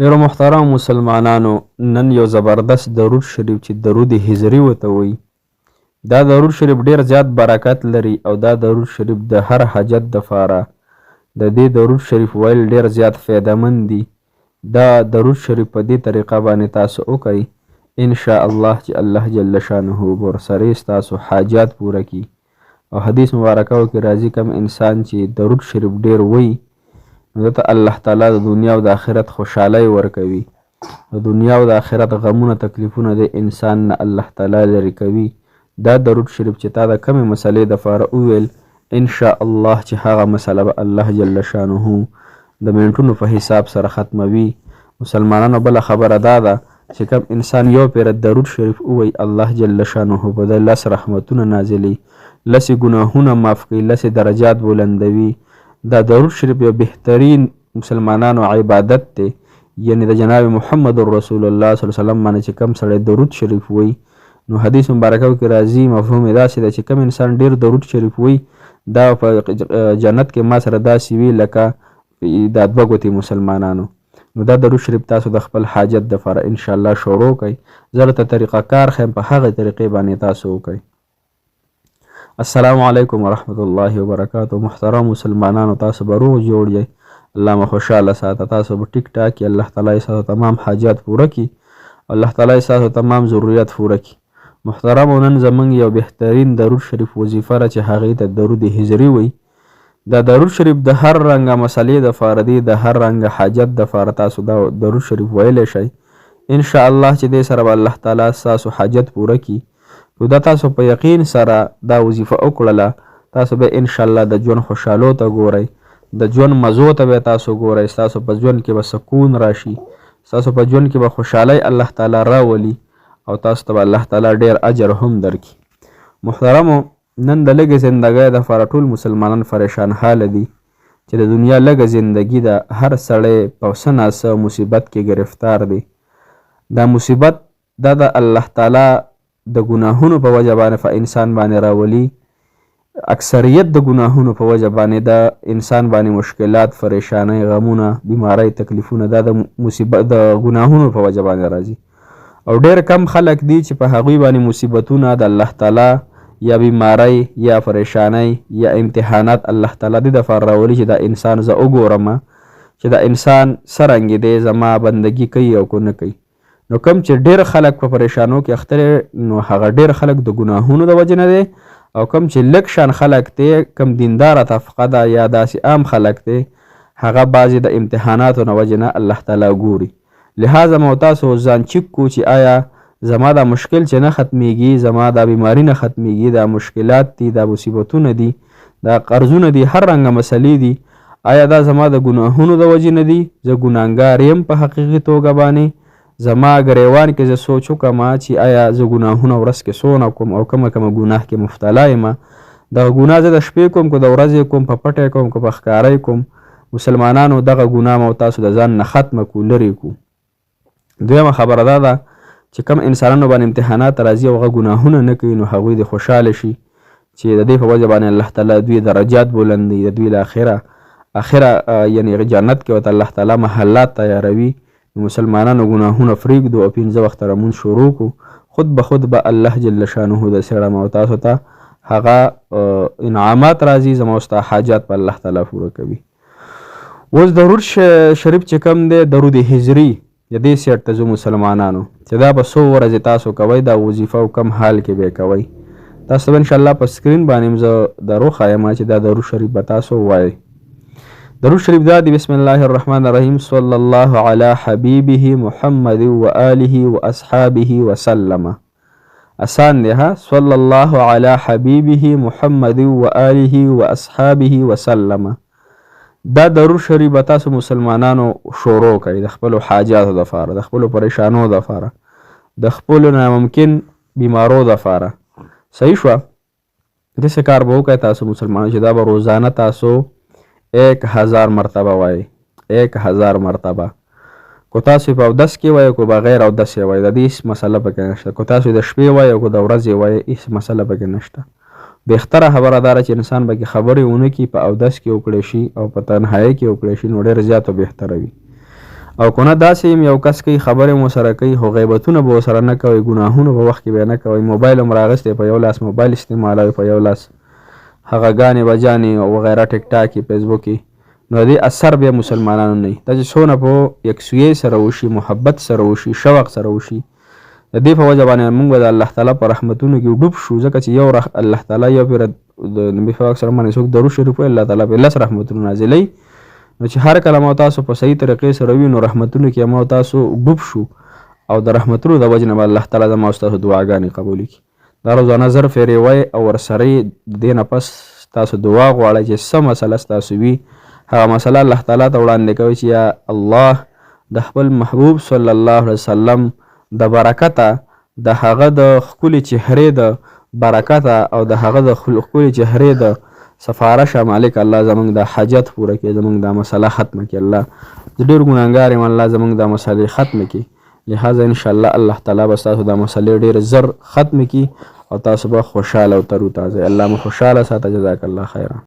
ډیرو محترم مسلمانانو، نن یو زبردست درود شریف چې درود هجری ورته وایي، دا درود شریف ډیر زیات برکت لري او دا درود شریف د هر حاجت دپاره د دې درود شریف ویل ډیر زیات فایدهمند دي. دا درود شریف په دې طریقه باندې تاسو وکئ، انشاء الله چې الله جل شانه ورسره ستاسو حاجات پوره کړي. او حدیث مبارکو کې راځي کوم انسان چې درود شریف ډیر وایي نو ته الله تعالی د دنیا او د آخرت خوشحالۍ ورکوي. د دنیا او د آخرت غمونه تکلیفونه د انسان نه الله تعالی لرې کوي. دا درود شریف چې تا د کمې مسلې دپاره وویل، انشاء الله چې هغه مسله به الله جل شانه د منټونو په حساب سره ختموي. مسلمانانو بله خبره دا ده چې کوم انسان یو پیره درود شریف ووایي، الله جل شانه به د 10 رحمتونه نازلي، 10 ګناهونه معاف کوي، 10 درجات بلندوي. دا درود شریف یو بهترین مسلمانانو عبادت دی، یعنی د جناب محمد رسول الله صلی الله علیه وسلم باندې چې کم سړی درود شریف وایي نو حدیث مبارکو کې راځي مفهوم یې داسې دی چې کم انسان ډیر درود شریف وایي دا په جنت کې ما سره داسې وي لکه دا 2 ګوتې مسلمانانو. نو دا درود شریف تاسو د خپل حاجت دپاره انشاءالله شروع کړئ. زه درته طریقه کار ښیم، په هغه طریقې باندې تاسو وکړئ. السلام علیکم ورحمت الله وبرکاتہ. محترم مسلمانانو، تاسو به روغ جوړ یئ، الله مو خوشحاله ساته، تاسو به ټیک ټاک یئ، الله تعالی ستاسو تمام حاجات پوره کړي، الله تعالی ستاسو تمام ضرورت پوره کړي. محترمو، نن زموږ یو بهترین درود شریف وظیفه ده چې هغې ته درود هجري وایي. دا درود شریف د هر رنګه مسلې دپاره دی، د هر رنګه حاجت دپاره تاسو دا درود شریف ویلی شئ. انشاء الله چې دې سره به الله تعالی ستاسو حاجت پوره کړي. نو دا تاسو په یقین سره دا وظیفه وکړله، تاسو به انشاءالله د ژوند خوشحالو ته ګورئ، د ژوند مزو ته به تاسو ګورئ، ستاسو په ژوند کې به سکون راشي، ستاسو په ژوند کې به خوشحالۍ الله تعالی راولي او تاسو ته به الله تعالی ډیر اجر هم درکړي. محترمو، نن د لږې زندګۍ دپاره ټول مسلمانان پریشان حاله دي چې د دنیا لږه زندګي ده، هر سړی په څه ناڅه مصیبت کې گرفتار دی. دا مصیبت دا د الله تعالی د ګناهونو په وجه باندې په انسان باندې راولي. اکثریت د ګناهونو په وجه باندې د انسان باندې مشکلات، پریشانۍ، غمونه، بیماری، تکلیفونه دا د مصیبت د ګناهونو په وجه باندې راځي. او ډیر کم خلک دي چې په هغوی باندې مصیبتونه د الله تعالی یا بیماری یا پریشانۍ یا امتحانات الله تعالی دې دپاره راولي چې دا انسان زه وګورم چې دا انسان څرنګې دی، زما بندګي کوي او که نه کوي. نو کم چې ډیر خلک په پریشانو کې اخته نو هغه ډیر خلک د ګناهونو د وجه نه دی، او کم چې لږ شان خلک دی، کم دینداره طبقه ده یا داسې عام خلک دی، هغه بعضې د امتحاناتو نه وجه نه الله تعالی ګوري. لهذا مو تاسو ځان چک کو چې آیا زما دا مشکل چې نه ختمیږي، زما دا بیماری نه ختمیږي، دا مشکلات دي، دا مصیبتونه دي، دا قرضونه دي، هر رنګه مسلې دي، آیا دا زما د ګناهونو د وجې نه دي؟ زه ګناهګار یم په حقیقي توګه باندې. زما ګریوان کې زه سوچ وکړم چې آیا زه ګناهونه ورځ کې څونه کوم او کومه ګناه کې مبتلا یم. دغه ګناه زه د شپې کوم که د ورځې کوم، په پټی کوم که په ښکاری کوم. مسلمانانو، دغه ګناه مو تاسو د ځان نه ختمه کړو، لرې کړو. دویمه خبره دا ده چې کم انسانانو باندې امتحانات راځي او هغه ګناهونه نه کوي، نو هغوی د خوشحاله شي چې د دې په وجه باندې الله تعالی دوی درجات بلندوي، د دوی له آخره یعنی جنت کې ورته الله تعالی محلات تیاروي. مسلمانانو ګناهونه پرېږدو او 5 وخته لمونځ شروع کړو، خود به خود به الله جل شانه د څېړم او تاسو ته هغه انعامات راځي، زما او ستا حاجات په الله تعالی پوره کوي. اوس درود شریف چې کوم دی، درود هجري، د دې سیټ ته زه مسلمانانو چې دا به 100 ورځې تاسو کوئ، دا وظیفه او کم حال کې به کوئ. تاسو به انشاءالله په سکرین باندې زه درو ښایم چې دا درود شریف به تاسو ووایئ. درود شریف دا دی: بسم الله الرحمن الرحیم، صلی الله علی حبیبه محمد و آله و اصحابه وسلم. آسان دی ها، صلی الله علی حبیبه محمد و آله و اصحابه وسلم. دا درود شریف به تاسو مسلمانانو شروع کړئ د خپلو حاجاتو دپاره، د خپلو پریشانو دپاره، د خپلو ناممکن بیمارو دپاره. صحیح شوه؟ داسې کار به وکړئ تاسو مسلمانانو چې دا به روزانه تاسو 1000 مرتبه وایي، 1000 مرتبه. کو تاسو په اودس کې وایي، کو بغیر اودس یې وایي، د دې هېڅ مسله پکې نشته. کو تاسو د شپې وایي او کو د ورځې وایي، هېڅ مسله پکې نشته. بهتره خبره دا ده چې انسان پکې خبرې ونه کړي، په اودس کې وکړی شي او په تنهایۍ کې وکړی شي، نو ډېر زیات او بهتره وي. او کنه داسې یو کس کوي خبرې مو سره کوي خو غیبتونه به ورسره نه کوئ ګناهونه په وخت کې به نه کوئ موبایل هم راغستی په یو لاس موبایل استعمالوئ په یو لاس هغه ګانې بجانې او وغیره ټیک ټاک فیسبوک نو دې اثر بیا مسلمانانو نه دا چې څونه په یکسویۍ سره وشي محبت سره وشي شوق سره وشي د دې په وجه باندې موږ به د الله تعالی په رحمتونو کې ډوب شو ځکه چې یو الله تعالی یو پېره د نبي پاک سره باندې څوک درود شریف وایي الله تعالی به لس رحمتونه نازلوي نو چې هر کله مو تاسو په صحیح طریقې سره وي نو رحمتونو کې مو تاسو ډوب شو او د رحمتونو د وجه نه به الله تعالی زما او ستاسو دعاګانې قبول کړي دا روزانه زر فیرې وایي او ورسره یې د دې نه پس تاسو دعا غواړئ چې څه مسله ستاسو وي هغه مسله الله تعالی ته وړاندې کوئ چې یا الله د خپل محبوب صلی الله علیه وسلم د برکته د هغه د ښکلې چهرې د برکته او د هغه د ښکلې چهرې د سفارش مالک الله زمونږ د حاجت پوره کړي زمونږ دا مسله ختمه کړي الله زه ډېر ګناهګار یم الله زمونږ دا مسلې ختمه کړي لہذا انشاءالله الله تعالی به ستاسو دا مسلې ډېر زر ختمه کړي او تاسو به خوشحاله او تروتازه الله مو خوشحاله ساته جزاک الله خیره